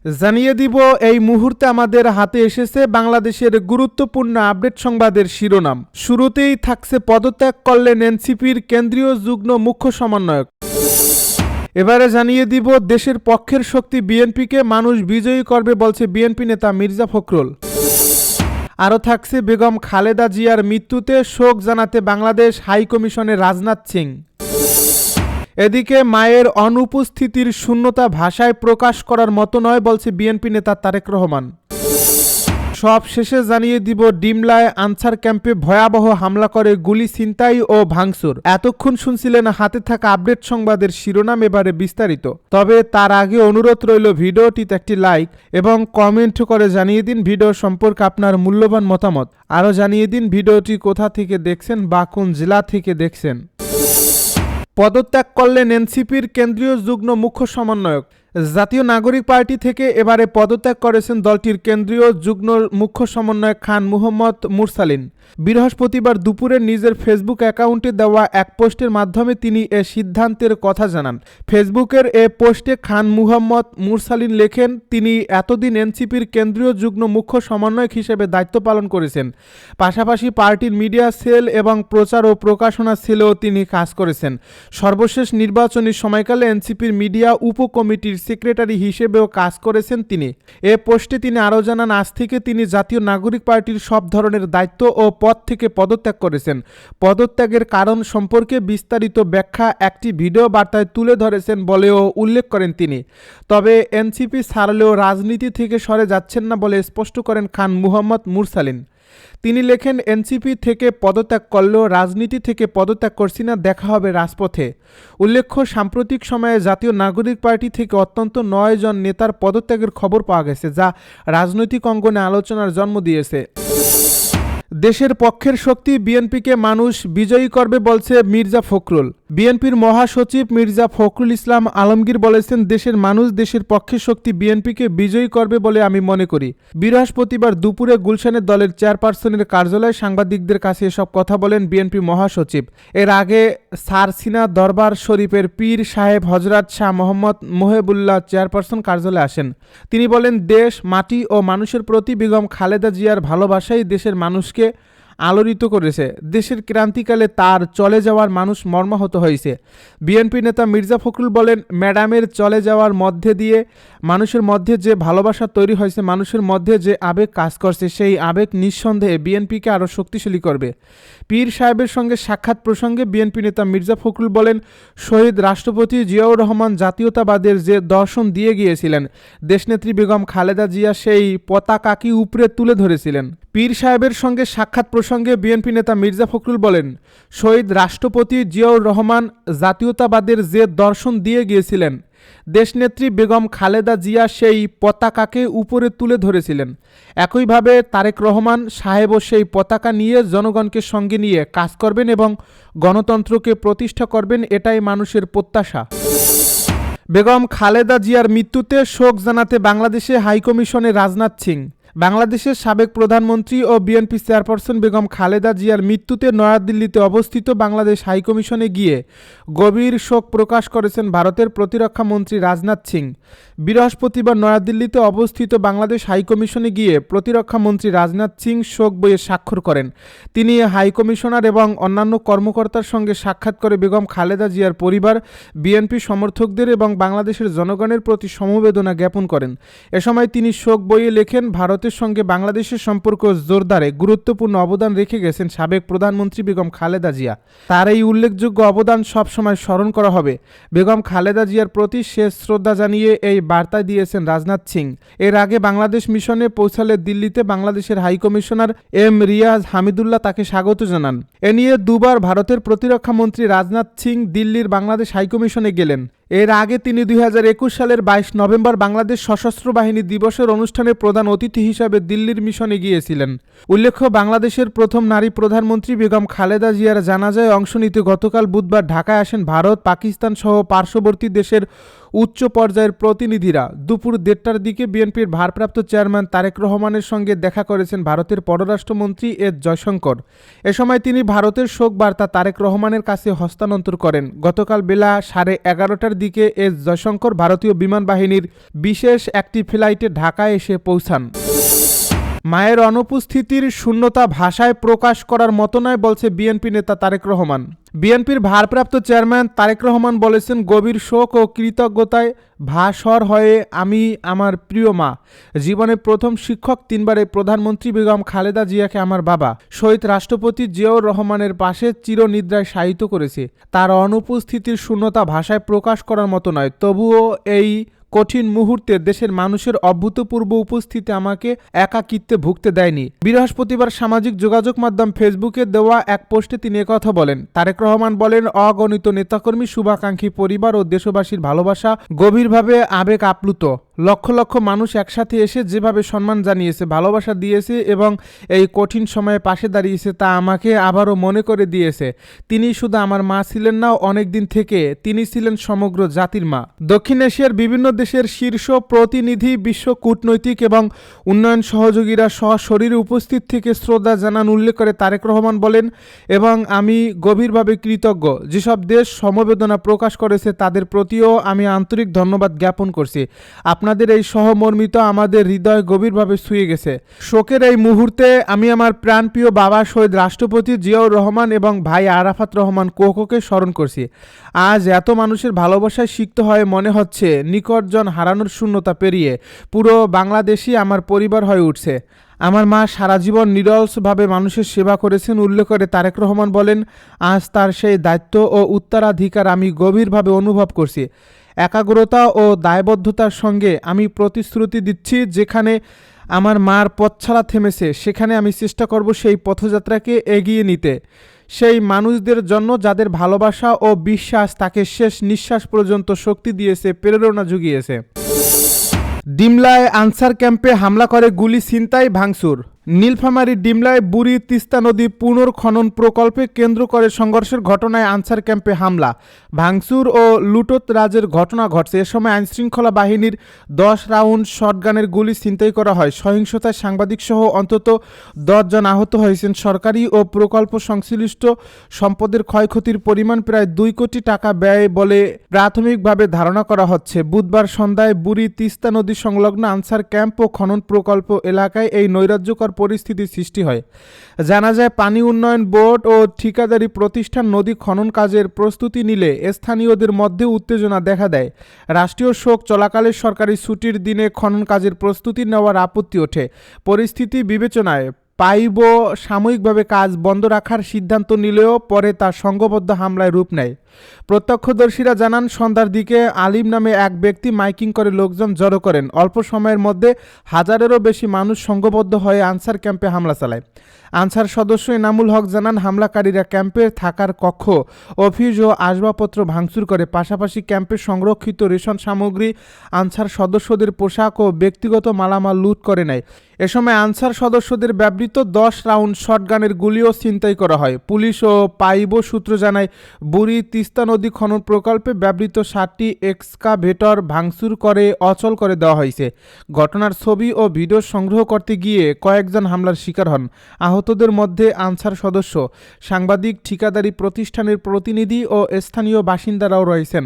জানিয়ে দিব এই মুহূর্তে আমাদের হাতে এসেছে বাংলাদেশের গুরুত্বপূর্ণ আপডেট সংবাদের শিরোনাম। শুরুতেই থাকছে পদত্যাগ করলেন এনসিপির কেন্দ্রীয় যুগ্ম মুখ্য সমন্বয়ক। এবারে জানিয়ে দিব দেশের পক্ষের শক্তি বিএনপিকে মানুষ বিজয়ী করবে বলছে বিএনপি নেতা মির্জা ফখরুল। আরও থাকছে বেগম খালেদা জিয়ার মৃত্যুতে শোক জানাতে বাংলাদেশ হাইকমিশনে রাজনাথ সিং। এদিকে মায়ের অনুপস্থিতির শূন্যতা ভাষায় প্রকাশ করার মতো নয় বলছে বিএনপি নেতা তারেক রহমান। সব শেষে জানিয়ে দিব ডিমলায় আনসার ক্যাম্পে ভয়াবহ হামলা করে গুলি ছিনতাই ও ভাঙচুর। এতক্ষণ শুনছিলেন হাতে থাকা আপডেট সংবাদের শিরোনাম, এবারে বিস্তারিত। তবে তার আগে অনুরোধ রইল ভিডিওটিতে একটি লাইক এবং কমেন্ট করে জানিয়ে দিন ভিডিও সম্পর্কে আপনার মূল্যবান মতামত। আরও জানিয়ে দিন ভিডিওটি কোথা থেকে দেখছেন বা কোন জেলা থেকে দেখছেন। পদত্যাগ করলেন এনসিপির কেন্দ্রীয় যুগ্ম মুখ্য সমন্বয়ক। জাতীয় নাগরিক পার্টি থেকে এবারে পদত্যাগ করেছেন দলটির কেন্দ্রীয় যুগ্ম মুখ্য সমন্বয়ক খান মুহম্মদ মুরসালিন। বৃহস্পতিবার দুপুরে নিজের ফেসবুক অ্যাকাউন্টে দেওয়া এক পোস্টের মাধ্যমে তিনি এ সিদ্ধান্তের কথা জানান। ফেসবুকের এ পোস্টে খান মুহম্মদ মুরসালিন লেখেন, তিনি এতদিন এনসিপির কেন্দ্রীয় যুগ্ম মুখ্য সমন্বয়ক হিসেবে দায়িত্ব পালন করেছেন। পাশাপাশি পার্টির মিডিয়া সেল এবং প্রচার ও প্রকাশনা সেলেও তিনি কাজ করেছেন। সর্বশেষ নির্বাচনী সময়কালে এনসিপির মিডিয়া উপকমিটির সেক্রেটারি হিসেবেও কাজ করেছেন তিনি। এ পোস্টে তিনি আরও জানান, আজ থেকে তিনি জাতীয় নাগরিক পার্টির সব ধরনের দায়িত্ব ও পদ থেকে পদত্যাগ করেছেন। পদত্যাগের কারণ সম্পর্কে বিস্তারিত ব্যাখ্যা একটি ভিডিও বার্তায় তুলে ধরেছেন বলেও উল্লেখ করেন তিনি। তবে এনসিপি ছাড়লেও রাজনীতি থেকে সরে যাচ্ছেন না বলে স্পষ্ট করেন খান মুহম্মদ মুরসালিন। তিনি লেখেন, এনসিপি থেকে পদত্যাগ করলেও রাজনীতি থেকে পদত্যাগ করছি না, দেখা হবে রাজপথে। উল্লেখ্য, সাম্প্রতিক সময়ে জাতীয় নাগরিক পার্টি থেকে অত্যন্ত 9 জন নেতার পদত্যাগের খবর পাওয়া গেছে, যা রাজনৈতিক অঙ্গনে আলোচনার জন্ম দিয়েছে। দেশের পক্ষের শক্তি বিএনপিকে মানুষ বিজয়ী করবে বলছে মির্জা ফখরুল। বিএনপির মহাসচিব মির্জা ফখরুল ইসলাম আলমগীর বলেছেন, দেশের মানুষ দেশের পক্ষের শক্তি বিএনপিকে বিজয়ী করবে বলে আমি মনে করি। বৃহস্পতিবার দুপুরে গুলশানে দলের চেয়ারপারসনের কার্যালয়ে সাংবাদিকদের কাছে এসব কথা বলেন বিএনপি মহাসচিব। এর আগে সারসিনা দরবার শরীফের পীর সাহেব হজরত শাহ মোহাম্মদ মোহেবুল্লাহ চেয়ারপারসন কার্যালয়ে আসেন। তিনি বলেন, দেশ, মাটি ও মানুষের প্রতি বেগম খালেদা জিয়ার ভালোবাসাই দেশের মানুষকে আলোড়িত করেছে। দেশের ক্রান্তিকালে তার চলে যাওয়ার মানুষ মর্মাহত হয়েছে। বিএনপি নেতা মির্জা ফখরুল বলেন, ম্যাডামের চলে যাওয়ার মধ্যে দিয়ে মানুষের মধ্যে যে ভালোবাসা তৈরি হয়েছে, মানুষের মধ্যে যে আবেগ কাজ করছে, সেই আবেগ নিঃসন্দেহে বিএনপিকে আরও শক্তিশালী করবে। পীর সাহেবের সঙ্গে সাক্ষাৎ প্রসঙ্গে বিএনপি নেতা মির্জা ফখরুল বলেন, শহীদ রাষ্ট্রপতি জিয়াউর রহমান জাতীয়তাবাদের যে দর্শন দিয়ে গিয়েছিলেন, দেশনেত্রী বেগম খালেদা জিয়া সেই পতাকাকে উপরে তুলে ধরেছিলেন। পীর সাহেবের সঙ্গে সাক্ষাৎ প্রসঙ্গে বিএনপি নেতা মির্জা ফখরুল বলেন, শহীদ রাষ্ট্রপতি জিয়াউর রহমান জাতীয়তাবাদের যে দর্শন দিয়ে গিয়েছিলেন, দেশনেত্রী বেগম খালেদা জিয়া সেই পতাকাকে উপরে তুলে ধরেছিলেন। একইভাবে তারেক রহমান সাহেবও সেই পতাকা নিয়ে জনগণকে সঙ্গে নিয়ে কাজ করবেন এবং গণতন্ত্রকে প্রতিষ্ঠা করবেন, এটাই মানুষের প্রত্যাশা। বেগম খালেদা জিয়ার মৃত্যুতে শোক জানাতে বাংলাদেশে হাইকমিশনে রাজনাথ সিং। বাংলাদেশের সাবেক প্রধানমন্ত্রী ও বিএনপি চেয়ারপারসন বেগম খালেদা জিয়ার মৃত্যুতে নয়াদিল্লিতে অবস্থিত বাংলাদেশ হাইকমিশনে গিয়ে গভীর শোক প্রকাশ করেছেন ভারতের প্রতিরক্ষা মন্ত্রী রাজনাথ সিং। বৃহস্পতিবার নয়াদিল্লিতে অবস্থিত বাংলাদেশ হাইকমিশনে গিয়ে প্রতিরক্ষা মন্ত্রী রাজনাথ সিং শোক বইয়ে স্বাক্ষর করেন। তিনি হাইকমিশনার এবং অন্যান্য কর্মকর্তার সঙ্গে সাক্ষাৎ করে বেগম খালেদা জিয়ার পরিবার, বিএনপি সমর্থকদের এবং বাংলাদেশের জনগণের প্রতি সমবেদনা জ্ঞাপন করেন। এ সময় তিনি শোক বইয়ে লেখেন, ভারতের সঙ্গে বাংলাদেশের সম্পর্ক জোরদারে গুরুত্বপূর্ণ অবদান রেখে গেছেন সাবেক প্রধানমন্ত্রী বেগম খালেদা জিয়া। তার এই উল্লেখযোগ্য অবদান সবসময় স্মরণ করা হবে। বেগম খালেদা জিয়ার প্রতি শেষ শ্রদ্ধা জানিয়ে এই বার্তা দিয়েছেন রাজনাথ সিং। এর আগে বাংলাদেশ মিশনে পৌঁছালে দিল্লিতে বাংলাদেশের হাইকমিশনার এম রিয়াজ হামিদুল্লাহ তাকে স্বাগত জানান। এ নিয়ে দুবার ভারতের প্রতিরক্ষা মন্ত্রী রাজনাথ সিং দিল্লির বাংলাদেশ হাইকমিশনে গেলেন। এর আগে তিনি 2021 সালের 22 নভেম্বর বাংলাদেশ সশস্ত্র বাহিনী দিবসের অনুষ্ঠানে প্রধান অতিথি হিসাবে দিল্লির মিশনে গিয়েছিলেন। উল্লেখ্য, বাংলাদেশের প্রথম নারী প্রধানমন্ত্রী বেগম খালেদা জিয়ার জানাজায় অংশ নিতে গতকাল বুধবার ঢাকায় আসেন ভারত, পাকিস্তান সহ পার্শ্ববর্তী দেশের উচ্চ পর্যায়ের প্রতিনিধিরা। দুপুর 1:30টার দিকে বিএনপির ভারপ্রাপ্ত চেয়ারম্যান তারেক রহমানের সঙ্গে দেখা করেছেন ভারতের পররাষ্ট্রমন্ত্রী এস জয়শঙ্কর। এ সময় তিনি ভারতের শোক বার্তা তারেক রহমানের কাছে হস্তান্তর করেন। গতকাল বেলা 11:30টার দিকে এস জয়শঙ্কর ভারতীয় বিমান বাহিনীর বিশেষ একটি ফ্লাইটে ঢাকায় এসে পৌঁছান। মায়ের অনুপস্থিতির শূন্যতা ভাষায় প্রকাশ করার মতো নয় বলছে বিএনপি নেতা তারেক রহমান। বিএনপির ভারপ্রাপ্ত চেয়ারম্যান তারেক রহমান বলেছেন, গভীর শোক ও কৃতজ্ঞতায় ভাস্বর হয়ে আমি আমার প্রিয় মা, জীবনের প্রথম শিক্ষক, 3বারের প্রধানমন্ত্রী বেগম খালেদা জিয়াকে আমার বাবা, শহীদ রাষ্ট্রপতি জিয়াউর রহমানের পাশে চিরনিদ্রায় শায়িত করেছি। তার অনুপস্থিতির শূন্যতা ভাষায় প্রকাশ করার মতো নয়। তবুও এই কঠিন মুহূর্তে দেশের মানুষের অভূতপূর্ব উপস্থিতি আমাকে একাকিত্বে ভুগতে দেয়নি। বৃহস্পতিবার সামাজিক যোগাযোগ মাধ্যম ফেসবুকে দেওয়া এক পোস্টে তিনি একথা বলেন। তারেক রহমান বলেন, অগণিত নেতাকর্মী, শুভাকাঙ্ক্ষী পরিবার ও দেশবাসীর ভালোবাসা গভীরভাবে আবেগ আপ্লুত। লক্ষ লক্ষ মানুষ একসাথে এসে যেভাবে সম্মান জানিয়েছে, ভালোবাসা দিয়েছে এবং এই কঠিন সময়ে পাশে দাঁড়িয়েছে, তা আমাকে আবারও মনে করে দিয়েছে তিনি শুধু আমার মা ছিলেন না, অনেক দিন থেকে তিনি ছিলেন সমগ্র জাতির মা। দক্ষিণ এশিয়ার বিভিন্ন দেশের শীর্ষ প্রতিনিধি, বিশ্ব কূটনৈতিক এবং উন্নয়ন সহযোগীরা সশরীরে উপস্থিত থেকে শ্রদ্ধা জানান উল্লেখ করে তারেক রহমান বলেন, এবং আমি গভীরভাবে কৃতজ্ঞ। যেসব দেশ সমবেদনা প্রকাশ করেছে তাদের প্রতিও আমি আন্তরিক ধন্যবাদ জ্ঞাপন করছি। আপনাদের এই সহমর্মিতা আমাদের হৃদয় গভীরভাবে ছুঁয়ে গেছে। শোকের এই মুহূর্তে আমি আমার প্রাণপ্রিয় বাবা শহীদ রাষ্ট্রপতি জিয়াউর রহমান এবং ভাই আরাফাত রহমান কোকোকে স্মরণ করছি। আজ এত মানুষের ভালোবাসায় সিক্ত হয়ে মনে হচ্ছে নিকটজন হারানোর শূন্যতা পেরিয়ে পুরো বাংলাদেশই আমার পরিবার হয়ে উঠছে। আমার মা সারা জীবন নিরলসভাবে মানুষের সেবা করেছেন উল্লেখ করে তারেক রহমান বলেন, আজ তার সেই দায়িত্ব ও উত্তরাধিকার আমি গভীরভাবে অনুভব করছি। একাগ্রতা ও দায়বদ্ধতার সঙ্গে আমি প্রতিশ্রুতি দিচ্ছি, যেখানে আমার মার পথছাড়া থেমেছে সেখানে আমি চেষ্টা করব সেই পথযাত্রাকে এগিয়ে নিতে, সেই মানুষদের জন্য যাদের ভালোবাসা ও বিশ্বাস তাকে শেষ নিঃশ্বাস পর্যন্ত শক্তি দিয়েছে, প্রেরণা জুগিয়েছে। ডিমলায় আনসার ক্যাম্পে হামলা করে গুলি, ছিনতাই, ভাঙচুর। নীলফামারীর ডিমলায় বুড়ি তিস্তা নদী পুনর্খনন প্রকল্পে কেন্দ্র করে সংঘর্ষের ঘটনায় আনসার ক্যাম্পে হামলা, ভাঙচুর ও লুটতরাজের ঘটনা ঘটছে। এ সময় আইনশৃঙ্খলা বাহিনীর 10 রাউন্ড শটগানের গুলি ছিনতাই করা হয়। সহিংসতায় সাংবাদিকসহ অন্তত 10 জন আহত হয়েছেন। সরকারি ও প্রকল্প সংশ্লিষ্ট সম্পদের ক্ষয়ক্ষতির পরিমাণ প্রায় 2 কোটি টাকা ব্যয় বলে প্রাথমিকভাবে ধারণা করা হচ্ছে। বুধবার সন্ধ্যায় বুড়ি তিস্তা নদী সংলগ্ন আনসার ক্যাম্প ও খনন প্রকল্প এলাকায় এই নৈরাজ্যকর পরিস্থিতির সৃষ্টি হয়। জানা যায়, পানি উন্নয়ন বোর্ড ও ঠিকাদারি প্রতিষ্ঠান নদী খনন কাজের প্রস্তুতি নিলে স্থানীয়দের মধ্যে উত্তেজনা দেখা দেয়। রাষ্ট্রীয় শোক চলাকালে সরকারি ছুটির দিনে খনন কাজের প্রস্তুতি নেওয়ার আপত্তি ওঠে। পরিস্থিতি বিবেচনায় পাইব সাময়িকভাবে কাজ বন্ধ রাখার সিদ্ধান্ত নিলেও পরে তা সংঘবদ্ধ হামলায় রূপ নেয়। প্রত্যক্ষদর্শীরা জানান, সন্ধ্যার দিকে আলিম নামে এক ব্যক্তি মাইকিং করে লোকজন জড়ো করেন। অল্প সময়ের মধ্যে হাজারেরও বেশি মানুষ সংঘবদ্ধ হয়ে আনসার ক্যাম্পে হামলা চালায়। আনসার সদস্য এনামুল হক জানান, হামলাকারীরা ক্যাম্পে থাকার কক্ষ, অফিস ও আসবাবপত্র ভাঙচুর করে। পাশাপাশি ক্যাম্পে সংরক্ষিত রেশন সামগ্রী, আনসার সদস্যদের পোশাক ও ব্যক্তিগত মালামাল লুট করে নেয়। এ সময় আনসার সদস্যদের ব্যবহৃত 10 রাউন্ড শটগানের গুলিও ছিনতাই করা হয়। পুলিশ ও পাইব সূত্র জানায়, বুড়ি তিস্তা নদী খনন প্রকল্পে ব্যবহৃত 7টি এক্সকাভেটর ভাঙচুর করে অচল করে দেওয়া হয়েছে। ঘটনার ছবি ও ভিডিও সংগ্রহ করতে গিয়ে কয়েকজন হামলার শিকার হন। আহতদের মধ্যে আনসার সদস্য, সাংবাদিক, ঠিকাদারি প্রতিষ্ঠানের প্রতিনিধি ও স্থানীয় বাসিন্দারাও রয়েছেন।